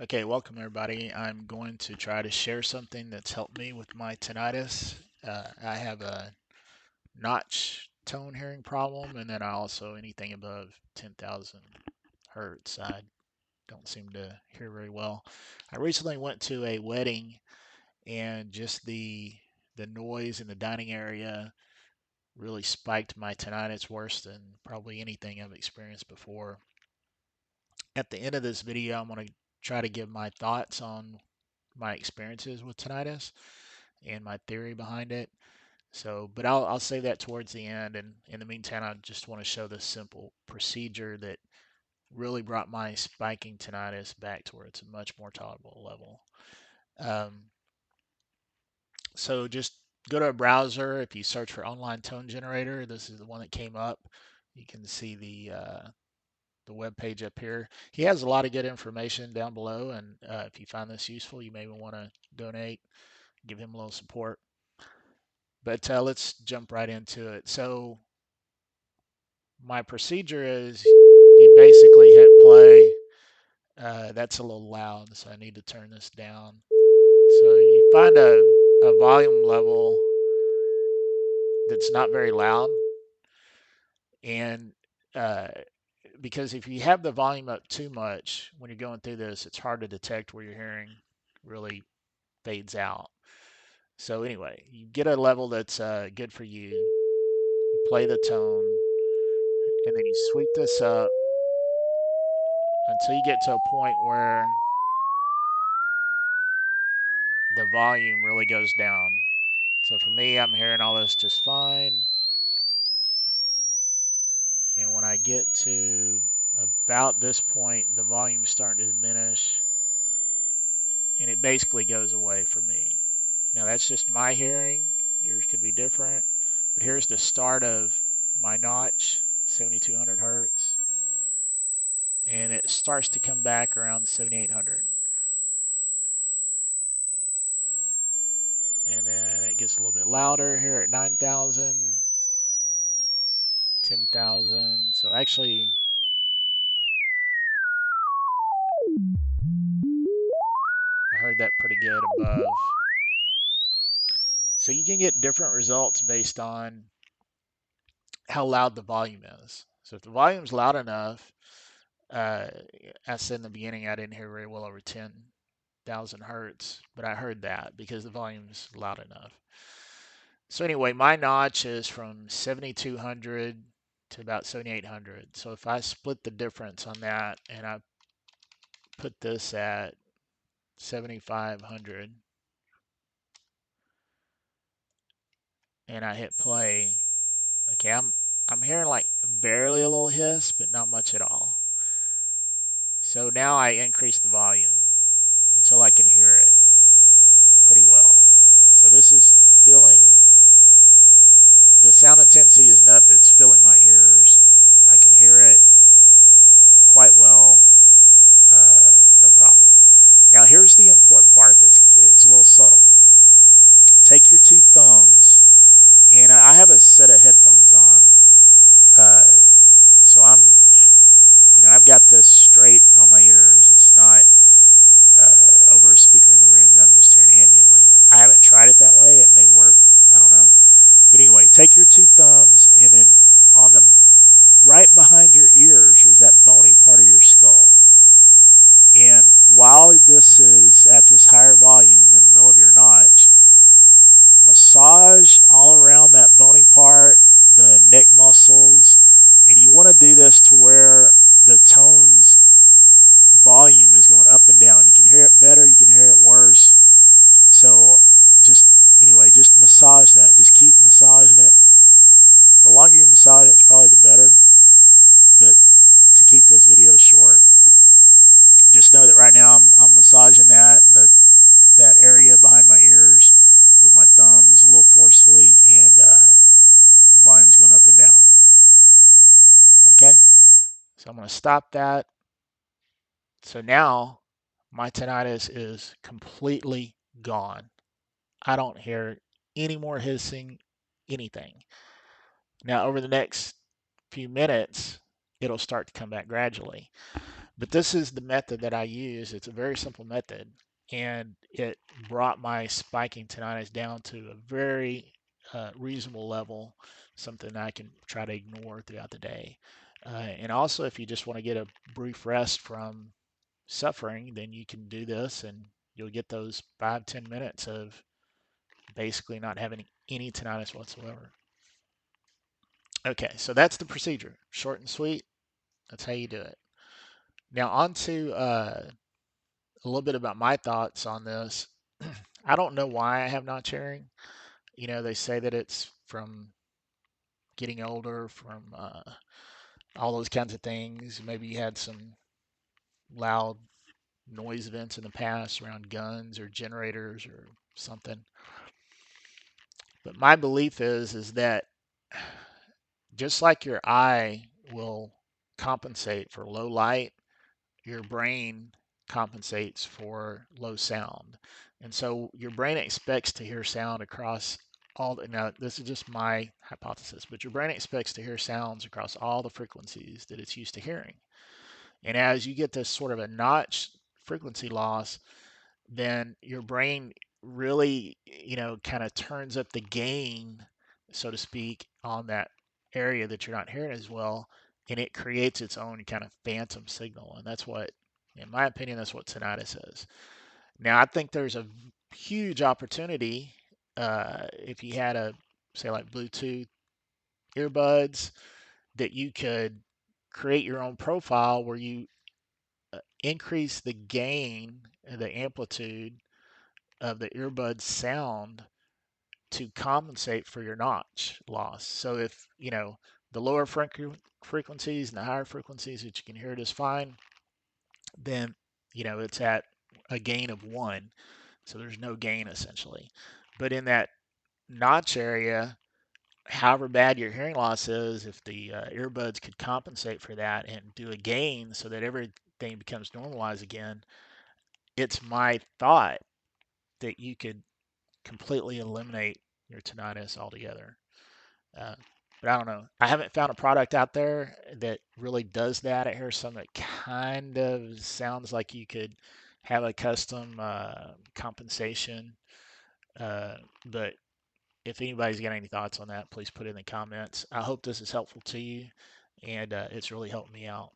Okay, welcome everybody. I'm going to try to share something that's helped me with my tinnitus. I have a notch tone hearing problem, and then I also anything above 10,000 hertz. I don't seem to hear very well. I recently went to a wedding, and just the noise in the dining area really spiked my tinnitus worse than probably anything I've experienced before. At the end of this video, I'm going to try to give my thoughts on my experiences with tinnitus and my theory behind it. So, but I'll save that towards the end. And in the meantime, I just want to show this simple procedure that really brought my spiking tinnitus back to where it's a much more tolerable level. Um, so just go to a browser. If you search for online tone generator, this is the one that came up. You can see the web page up here. He has a lot of good information down below, and if you find this useful, you may want to donate, give him a little support. But let's jump right into it. So my procedure is you basically hit play. That's a little loud, so I need to turn this down. So you find a volume level that's not very loud. And uh, because if you have the volume up too much when you're going through this, it's hard to detect where your hearing really fades out. So anyway, you get a level that's good for you. You play the tone, and then you sweep this up until you get to a point where the volume really goes down. So for me, I'm hearing all this just fine. And when I get to about this point, the volume's starting to diminish and it basically goes away for me. Now that's just my hearing. Yours could be different. But here's the start of my notch, 7200 hertz. And it starts to come back around 7800. And then it gets a little bit louder here at 9000, 10,000. So actually, I heard that pretty good above. So you can get different results based on how loud the volume is. So if the volume's loud enough, uh, I said in the beginning I didn't hear very well over 10,000 hertz, but I heard that because the volume's loud enough. So anyway, my notch is from 7200 to about 7800. So if I split the difference on that and I put this at 7500 and I hit play, okay, I'm hearing like barely a little hiss, but not much at all. So now I increase the volume until I can hear it pretty well. So this is filling, the sound intensity is enough that it's filling my ears. I can hear it quite well, no problem. Now here's the important part that's it's a little subtle. Take your two thumbs, and I have a set of headphones on, uh, so I've got this straight on my ears. It's not over a speaker in the room that I'm just hearing ambiently. I haven't tried it that way. It may work. I don't know. But anyway, take your two thumbs and then on the right behind your ears, there's that bony part of your skull. And while this is at this higher volume in the middle of your notch, massage all around that bony part, the neck muscles, and you want to do this to where the tones volume is going up and down. You can hear it better, you can hear it worse. So just anyway, just massage that. Just keep massaging it. The longer you massage it, it's probably the better. But to keep this video short, just know that right now I'm massaging that area behind my ears with my thumbs a little forcefully, and the volume's going up and down. Okay, so I'm going to stop that. So now my tinnitus is completely gone. I don't hear any more hissing, anything. Now over the next few minutes, it'll start to come back gradually. But this is the method that I use. It's a very simple method, and it brought my spiking tinnitus down to a very reasonable level, something I can try to ignore throughout the day. And also, if you just want to get a brief rest from suffering, then you can do this and you'll get those 5-10 minutes of basically not having any tinnitus whatsoever. Okay, so that's the procedure. Short and sweet. That's how you do it. Now, on to a little bit about my thoughts on this. I don't know why I have notch hearing. You know, they say that it's from getting older, from all those kinds of things. Maybe you had some loud noise events in the past around guns or generators or something. But my belief is that just like your eye will compensate for low light, your brain compensates for low sound. And so your brain expects to hear sound across all the, now this is just my hypothesis, but your brain expects to hear sounds across all the frequencies that it's used to hearing. And as you get this sort of a notch frequency loss, then your brain really, kind of turns up the gain, so to speak, on that area that you're not hearing as well, and it creates its own kind of phantom signal. And that's what, in my opinion, that's what tinnitus is. Now, I think there's a huge opportunity if you had a, say, like Bluetooth earbuds, that you could create your own profile where you increase the gain and the amplitude of the earbud sound to compensate for your notch loss. So if, the lower frequencies and the higher frequencies that you can hear just fine, then, it's at a gain of 1. So there's no gain essentially. But in that notch area, however bad your hearing loss is, if the earbuds could compensate for that and do a gain so that everything becomes normalized again, it's my thought that you could completely eliminate your tinnitus altogether. Uh, but I don't know. I haven't found a product out there that really does that. I hear some that kind of sounds like you could have a custom compensation. But if anybody's got any thoughts on that, please put it in the comments. I hope this is helpful to you, and it's really helped me out.